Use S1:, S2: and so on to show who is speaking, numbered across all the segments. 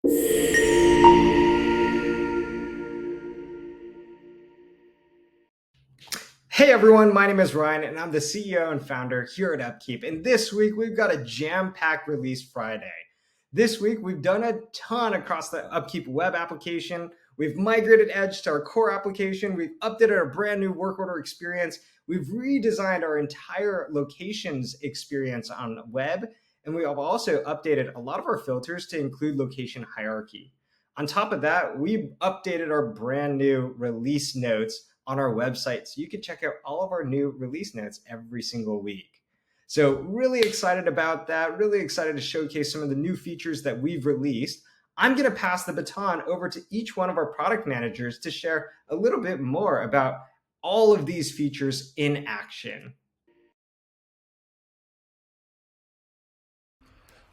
S1: Hey everyone, my name is Ryan and I'm the CEO and founder here at UpKeep. And this week we've got a jam-packed release Friday. This week we've done a ton across the UpKeep web application. We've migrated Edge to our core application. We've updated our brand new work order experience. We've redesigned our entire locations experience on web. And we have also updated a lot of our filters to include location hierarchy. On top of that, we've updated our brand new release notes on our website, so you can check out all of our new release notes every single week. So really excited about that, really excited to showcase some of the new features that we've released. I'm going to pass the baton over to each one of our product managers to share a little bit more about all of these features in action.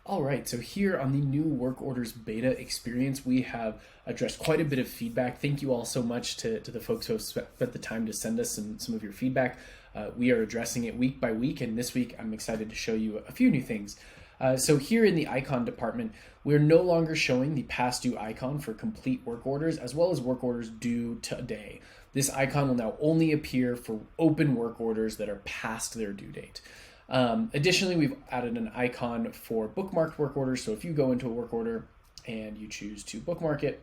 S2: All right, so here on the new work orders beta experience, we have addressed quite a bit of feedback. Thank you all so much to the folks who have spent the time to send us some of your feedback. We are addressing it week by week, and this week I'm excited to show you a few new things. So here in the icon department, we're no longer showing the past due icon for complete work orders as well as work orders due today. This icon will now only appear for open work orders that are past their due date. Additionally, we've added an icon for bookmarked work orders. So if you go into a work order and you choose to bookmark it,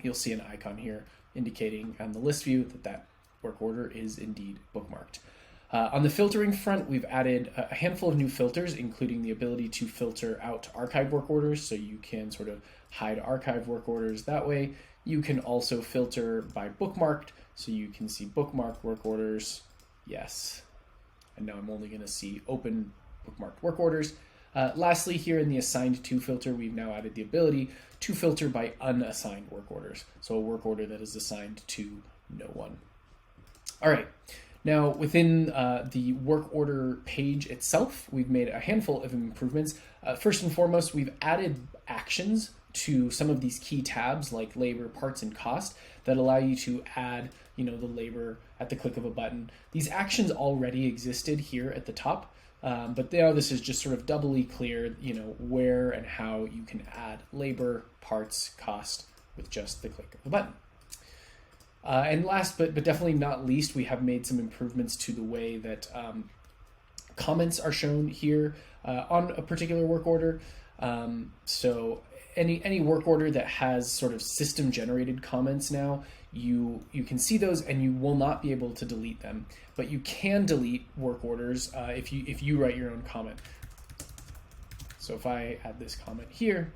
S2: you'll see an icon here indicating on the list view that work order is indeed bookmarked. On the filtering front, we've added a handful of new filters, including the ability to filter out archive work orders. So you can sort of hide archive work orders that way. You can also filter by bookmarked. So you can see bookmarked work orders. Yes. And now I'm only going to see open bookmarked work orders. Lastly, here in the assigned to filter, we've now added the ability to filter by unassigned work orders. So a work order that is assigned to no one. All right. Now within the work order page itself, we've made a handful of improvements. First and foremost, we've added actions to some of these key tabs like labor, parts, and cost that allow you to add the labor at the click of a button. These actions already existed here at the top, but now this is just sort of doubly clear, where and how you can add labor, parts, cost with just the click of a button. And last but definitely not least, we have made some improvements to the way that comments are shown here on a particular work order. So any work order that has sort of system generated comments now, you can see those and you will not be able to delete them, but you can delete work orders if you write your own comment. So if I add this comment here,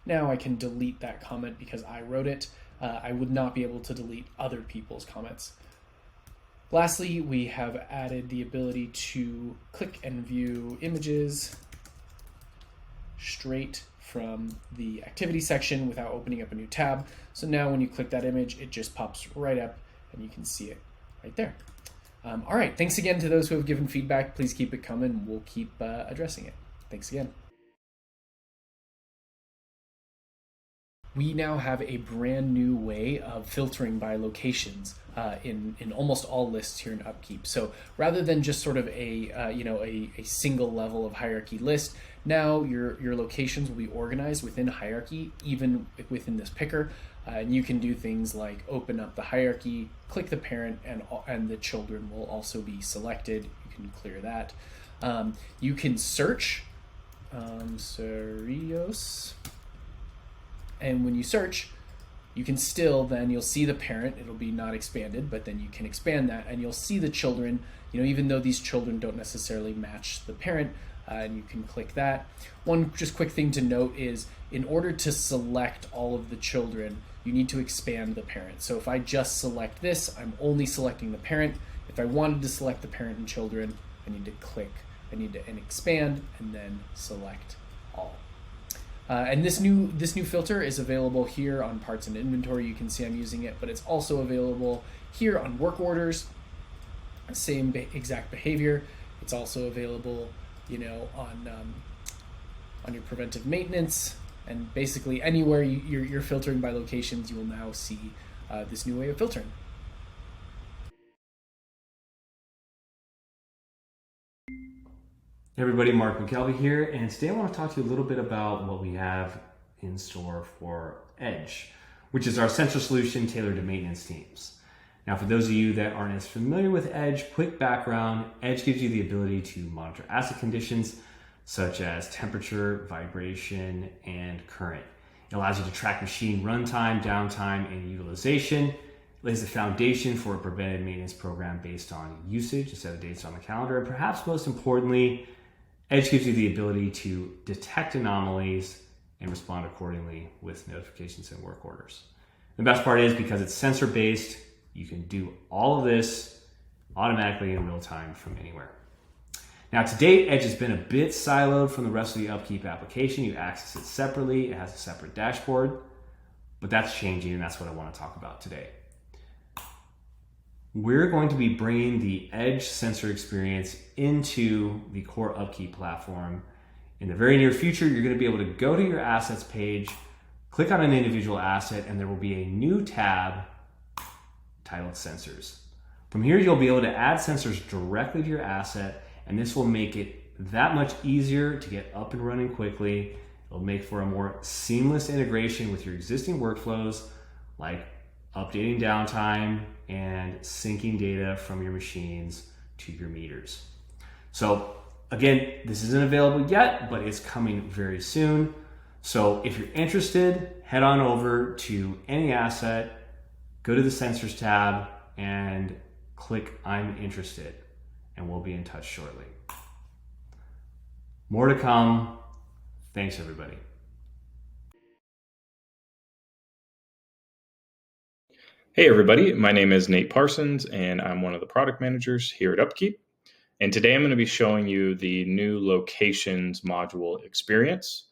S2: now I can delete that comment because I wrote it. I would not be able to delete other people's comments. Lastly, we have added the ability to click and view images straight from the activity section without opening up a new tab. So now when you click that image, it just pops right up and you can see it right there. All right, thanks again to those who have given feedback. Please keep it coming. We'll keep addressing it. Thanks again. We now have a brand new way of filtering by locations in almost all lists here in UpKeep. So rather than just sort of a single level of hierarchy list, now your locations will be organized within hierarchy, even within this picker. And you can do things like open up the hierarchy, click the parent, and the children will also be selected. You can clear that. You can search Cerrios. And when you search, you can still, then you'll see the parent, it'll be not expanded, but then you can expand that and you'll see the children, even though these children don't necessarily match the parent, and you can click that. One just quick thing to note is in order to select all of the children, you need to expand the parent. So if I just select this, I'm only selecting the parent. If I wanted to select the parent and children, I need to expand and then select all. And this new filter is available here on parts and inventory. You can see I'm using it, but it's also available here on work orders. Same exact behavior. It's also available, on your preventive maintenance, and basically anywhere you're filtering by locations, you will now see this new way of filtering.
S3: Hey everybody, Mark McKelvy here, and today I want to talk to you a little bit about what we have in store for Edge, which is our central solution tailored to maintenance teams. Now, for those of you that aren't as familiar with Edge, quick background: Edge gives you the ability to monitor asset conditions such as temperature, vibration, and current. It allows you to track machine runtime, downtime, and utilization. It lays the foundation for a preventive maintenance program based on usage instead of dates on the calendar. And perhaps most importantly, Edge gives you the ability to detect anomalies and respond accordingly with notifications and work orders. The best part is, because it's sensor-based, you can do all of this automatically in real time from anywhere. Now, to date, Edge has been a bit siloed from the rest of the UpKeep application. You access it separately. It has a separate dashboard, but that's changing, and that's what I want to talk about today. We're going to be bringing the Edge sensor experience into the core UpKeep platform. In the very near future, you're going to be able to go to your assets page, click on an individual asset, and there will be a new tab titled Sensors. From here, you'll be able to add sensors directly to your asset, and this will make it that much easier to get up and running quickly. It'll make for a more seamless integration with your existing workflows, like updating downtime and syncing data from your machines to your meters. So again, this isn't available yet, but it's coming very soon. So if you're interested, head on over to any asset, go to the Sensors tab, and click I'm interested, and we'll be in touch shortly. More to come. Thanks, everybody.
S4: Hey everybody, my name is Nate Parsons and I'm one of the product managers here at UpKeep. And today I'm going to be showing you the new locations module experience.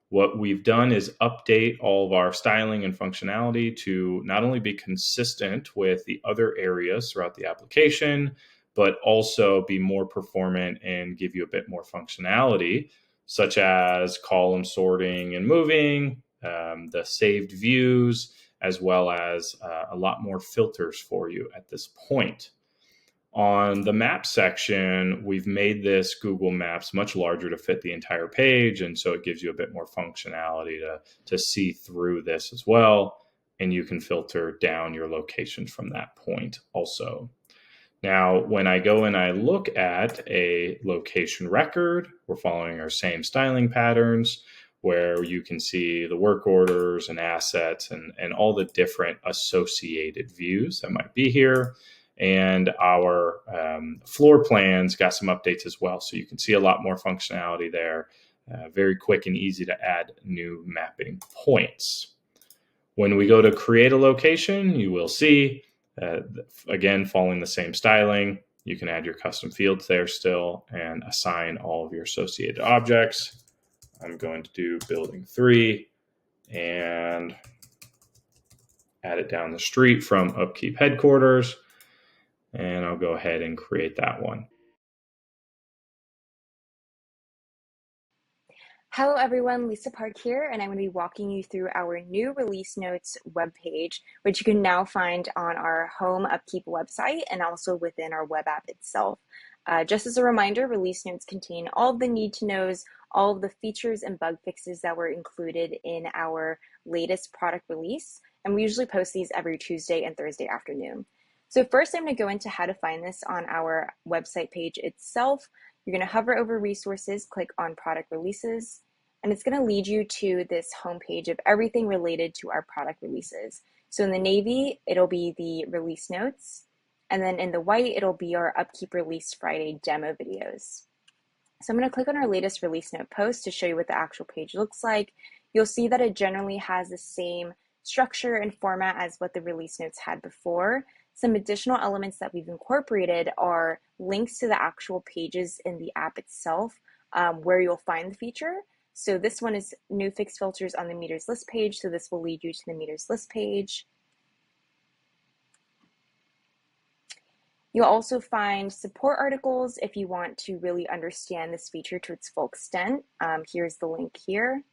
S4: What we've done is update all of our styling and functionality to not only be consistent with the other areas throughout the application, but also be more performant and give you a bit more functionality, such as column sorting and moving, the saved views, as well as a lot more filters for you at this point. On the map section, we've made this Google Maps much larger to fit the entire page, and so it gives you a bit more functionality to see through this as well, and you can filter down your locations from that point also. Now, when I go and I look at a location record, we're following our same styling patterns, where you can see the work orders and assets and all the different associated views that might be here. And our floor plans got some updates as well. So you can see a lot more functionality there. Very quick and easy to add new mapping points. When we go to create a location, you will see, again, following the same styling, you can add your custom fields there still and assign all of your associated objects. I'm going to do building 3 and add it down the street from UpKeep headquarters. And I'll go ahead and create that one.
S5: Hello everyone, Lisa Park here, and I'm going to be walking you through our new release notes webpage, which you can now find on our home UpKeep website and also within our web app itself. Just as a reminder, release notes contain all of the need-to-knows, all of the features and bug fixes that were included in our latest product release, and we usually post these every Tuesday and Thursday afternoon. So first I'm going to go into how to find this on our website page itself. You're going to hover over resources, click on product releases, and it's going to lead you to this homepage of everything related to our product releases. So in the navy, it'll be the release notes, and then in the white, it'll be our UpKeep Release Friday demo videos. So I'm going to click on our latest release note post to show you what the actual page looks like. You'll see that it generally has the same structure and format as what the release notes had before. Some additional elements that we've incorporated are links to the actual pages in the app itself, where you'll find the feature. So this one is new fixed filters on the meters list page. So this will lead you to the meters list page. You'll also find support articles if you want to really understand this feature to its full extent. Here's the link here.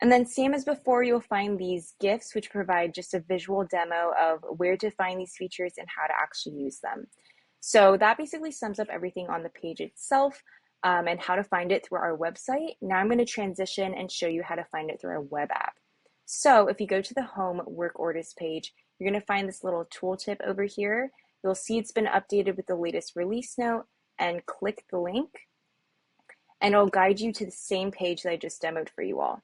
S5: And then same as before, you'll find these GIFs, which provide just a visual demo of where to find these features and how to actually use them. So that basically sums up everything on the page itself. and how to find it through our website. Now I'm going to transition and show you how to find it through our web app. So if you go to the home work orders page, you're going to find this little tooltip over here. You'll see it's been updated with the latest release note, and click the link and it'll guide you to the same page that I just demoed for you all.